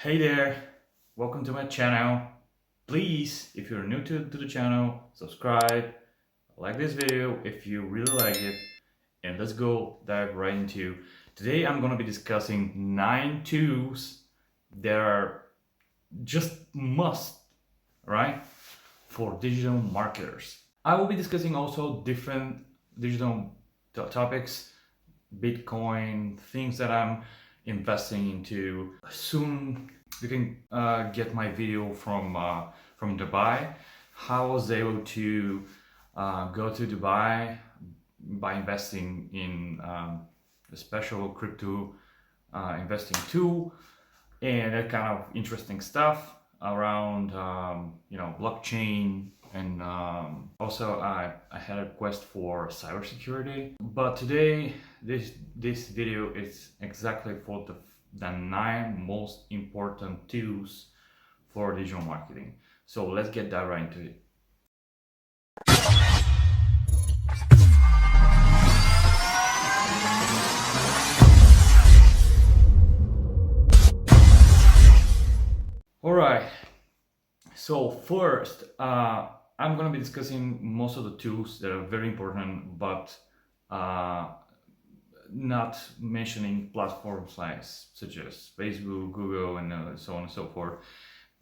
Hey there, welcome to my channel. Please, if you're new to the channel, subscribe, like this video if you really like it, and let's go dive right into. Today I'm gonna be discussing 9 tools that are just must, right, for digital marketers. I will be discussing also different digital topics, Bitcoin, things that I'm investing into. Soon you can get my video from Dubai. How I was able to go to Dubai by investing in a special crypto investing tool, and that kind of interesting stuff around blockchain, and also I had a quest for cybersecurity. But today this video is exactly for the 9 most important tools for digital marketing. So let's get that right into it. Alright, so first I'm gonna be discussing most of the tools that are very important, but not mentioning platforms such as Facebook, Google, and so on and so forth.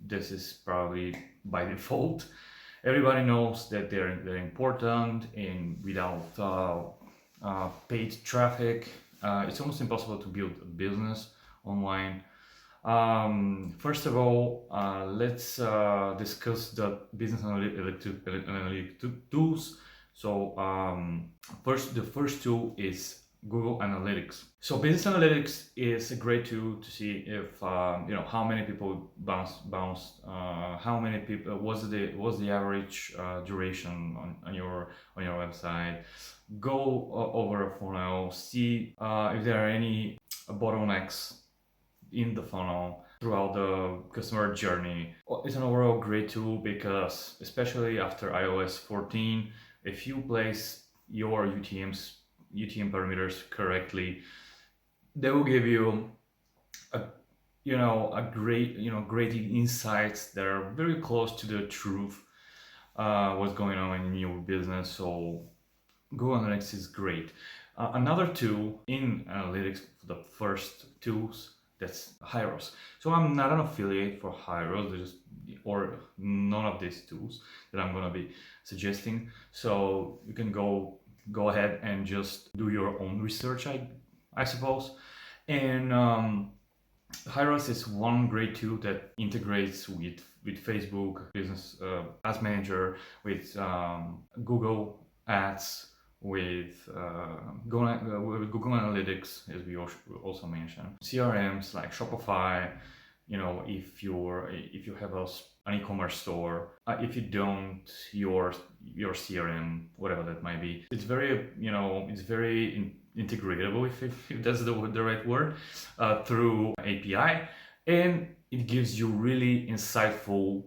This is probably by default. Everybody knows that they're important, and without paid traffic, it's almost impossible to build a business online. First of all, let's discuss the business analytic tools. So the first tool is Google Analytics. So business analytics is a great tool to see if how many people bounced, how many people was the average duration on your website. Go over a funnel, see if there are any bottlenecks in the funnel throughout the customer journey. It's an overall great tool because, especially after iOS 14, if you place your UTM parameters correctly, they will give you great insights that are very close to the truth, what's going on in your business. So Google Analytics is great. Another tool in analytics, the first tools, that's Hyros. So I'm not an affiliate for Hyros, or none of these tools that I'm gonna be suggesting. So you can go ahead and just do your own research, I suppose. And Hyros is one great tool that integrates with Facebook Business Ads Manager, with Google Ads, with Google Analytics, as we also mentioned, CRMs like Shopify. If you have an e-commerce store, if you don't, your CRM, whatever that might be, it's very integratable, if that's the right word, through API, and it gives you really insightful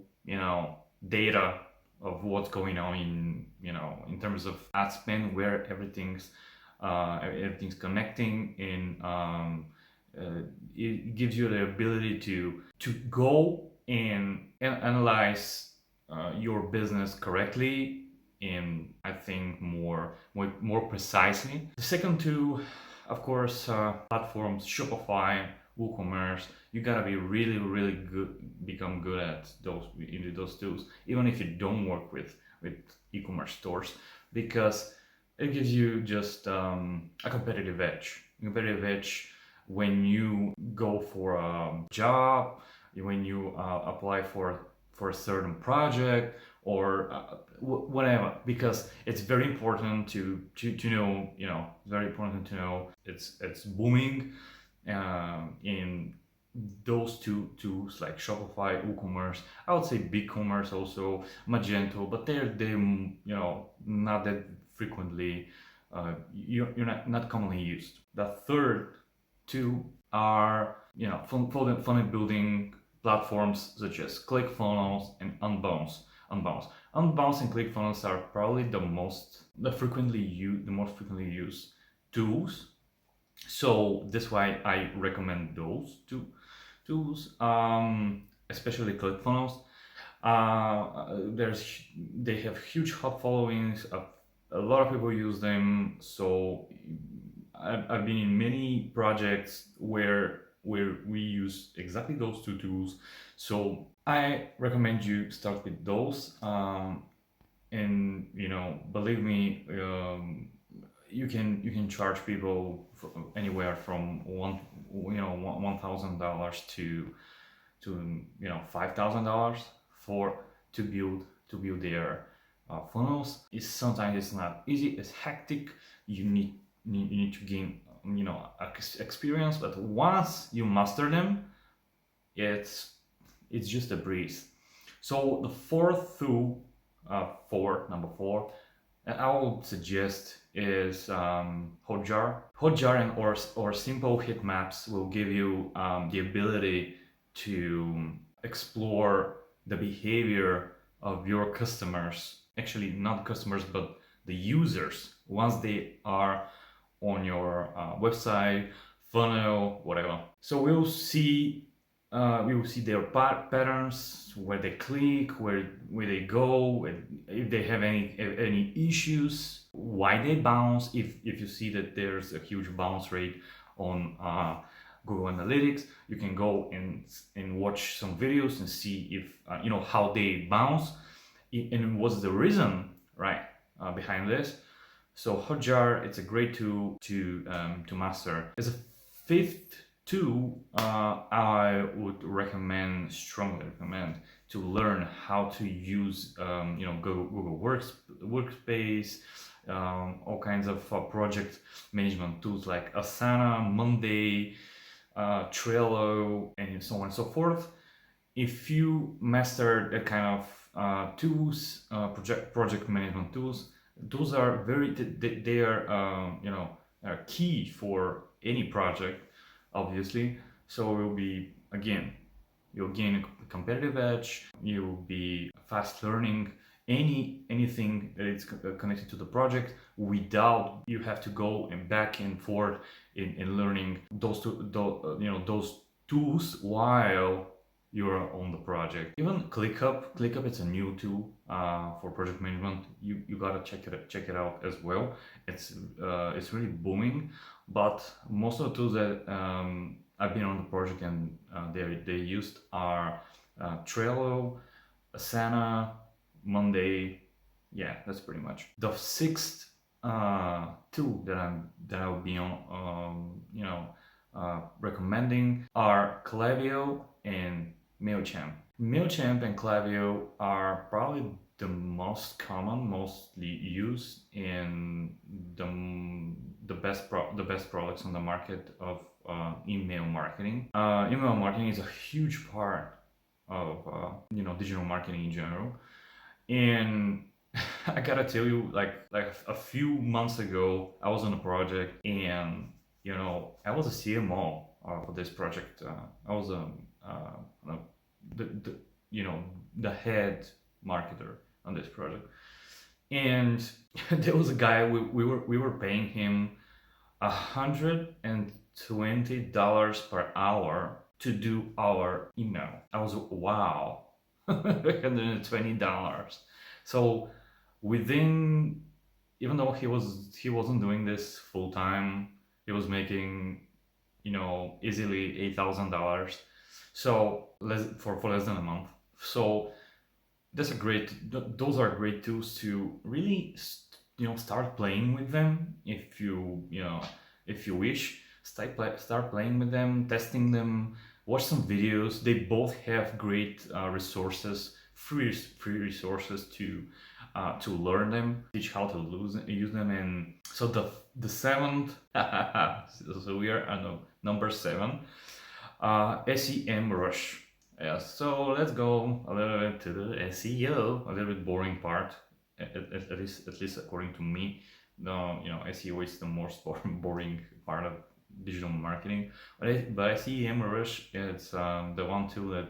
data of what's going on in terms of ad spend, where everything's connecting, and it gives you the ability to go and analyze your business correctly, and I think more precisely. The second two, of course, platforms, Shopify, WooCommerce. You gotta be really good, become good at those tools, even if you don't work with e-commerce stores, because it gives you just a competitive edge. When you go for a job, when you apply for a certain project, or whatever, because it's very important to know, very important to know it's booming in those two tools like Shopify, WooCommerce. I would say BigCommerce also, Magento, but they're not that frequently, you're not commonly used. The third two are funnel building platforms such as ClickFunnels and Unbounce. Unbounce and ClickFunnels are probably the most frequently used tools. So that's why I recommend those two tools, especially ClickFunnels. They have huge hot followings. A lot of people use them. So I've been in many projects where we use exactly those two tools. So I recommend you start with those. And believe me, you can charge people anywhere from $1,000 to $5,000 for to build their funnels. Sometimes it's not easy, it's hectic. You need to gain experience, but once you master them, it's just a breeze. So the fourth tool, number four, and I would suggest is Hotjar. Hotjar and or simple heat maps will give you the ability to explore the behavior of your customers. Actually, not customers, but the users once they are on your website, funnel, whatever. So we will see their patterns, where they click, where they go, if they have any issues, why they bounce. If you see that there's a huge bounce rate on Google Analytics, you can go and watch some videos and see if how they bounce and what's the reason, right, behind this. So Hotjar, it's a great tool to master. As a fifth tool, I would strongly recommend to learn how to use Google Workspace, all kinds of project management tools like Asana, Monday, Trello, and so on and so forth. If you master that kind of tools, project management tools, those are they are key for any project, obviously. So you'll gain a competitive edge. You'll be fast learning anything that is connected to the project without you have to go and back and forth in learning those tools while you're on the project. Even ClickUp, it's a new tool for project management. You gotta check it out as well. It's really booming. But most of the tools that I've been on the project and they used are Trello, Asana, Monday. Yeah, that's pretty much. The sixth tool that I would be recommending are Klaviyo and MailChimp. MailChimp and Klaviyo are probably the most common, mostly used, in the best products on the market of email marketing. Email marketing is a huge part of digital marketing in general, and I gotta tell you, like a few months ago, I was on a project, and I was a CMO for this project. I was the head marketer on this project, and there was a guy. We were paying him $120 per hour to do our email. I was wow, $120. So within, even though he wasn't doing this full time, he was making easily $8,000. So for less than a month. So those are great tools to really start playing with them. If you wish, start playing with them, testing them, watch some videos. They both have great resources, free resources to learn them, teach how to use them. And so the seventh, so we are at number 7, SEM Rush. Yeah, so let's go a little bit to the SEO, a little bit boring part, at least according to me. SEO is the most boring part of digital marketing, but SEM Rush, it's the one tool that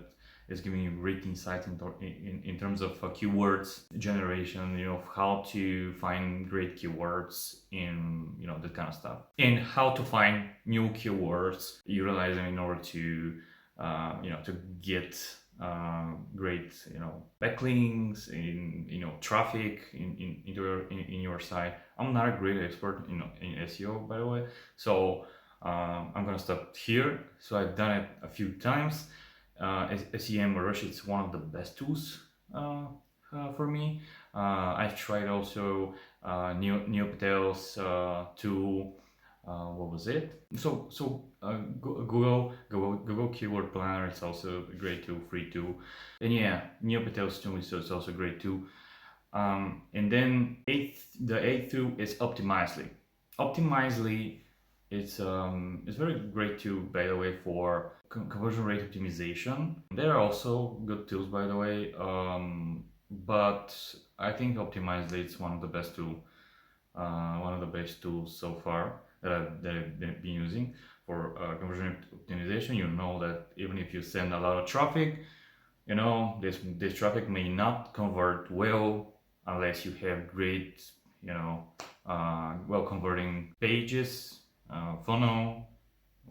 is giving you great insight in terms of keywords generation, how to find great keywords in that kind of stuff, and how to find new keywords, utilize them in order to to get great, backlinks, traffic in your site. I'm not a great expert in SEO, by the way, so I'm gonna stop here. So I've done it a few times. SEM Rush is one of the best tools for me. I've tried also Neopatel's tool. What was it? Google Keyword Planner is also a great tool, free tool. And yeah, Neopatel's tool is also great too. And then the eighth tool is Optimizely. Optimizely it's very great tool, by the way, for conversion rate optimization. There are also good tools, by the way, but I think Optimizely is one of the best tools so far that I've been using for conversion rate optimization. You know that even if you send a lot of traffic, this traffic may not convert well unless you have great, well converting pages, funnel,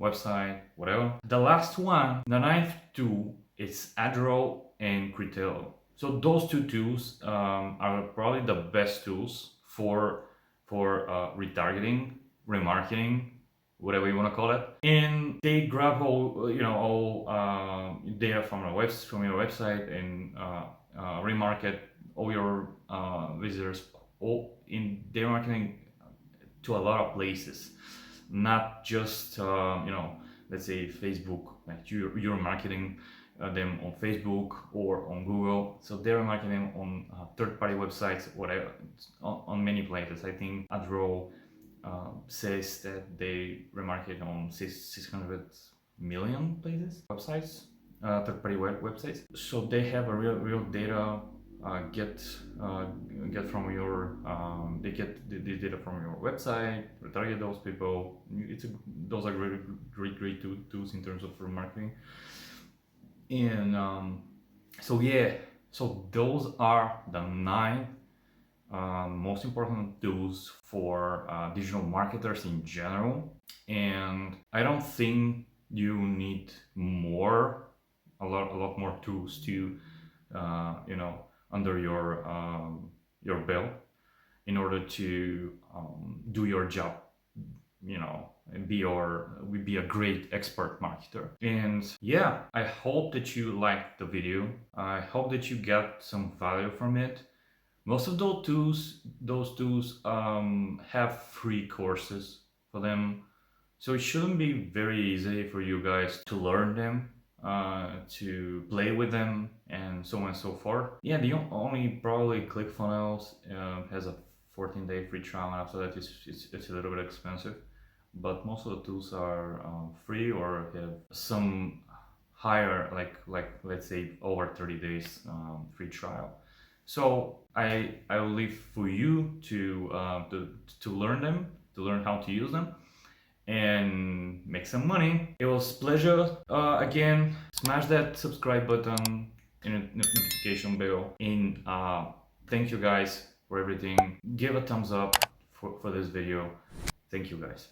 website, whatever. The last one, the ninth tool, is Adrow and Critello. So those two tools are probably the best tools for retargeting, remarketing, whatever you want to call it. And they grab all data from your website and remarket all your visitors all in their marketing to a lot of places, not just let's say Facebook. Like you're marketing them on Facebook or on Google, so they're marketing on third-party websites, whatever, on many places. I think Adrow says that they remarket on 600 million places, websites, third-party websites. So they have a real data. Get from your they get the data from your website, retarget those people. Those are great tools in terms of remarketing. And so those are the 9 most important tools for digital marketers in general. And I don't think you need a lot more tools to under your belt in order to do your job, and be a great expert marketer. And yeah, I hope that you liked the video. I hope that you got some value from it. Most of those tools have free courses for them, so it shouldn't be very easy for you guys to learn them, to play with them, and so on and so forth. Yeah, the only probably ClickFunnels has a 14-day free trial, and after that it's a little bit expensive. But most of the tools are free or have some higher, like let's say over 30 days free trial. So I will leave for you to learn them, to learn how to use them, and make some money. It was a pleasure. Again, smash that subscribe button and notification bell. And thank you guys for everything. Give a thumbs up for this video. Thank you guys.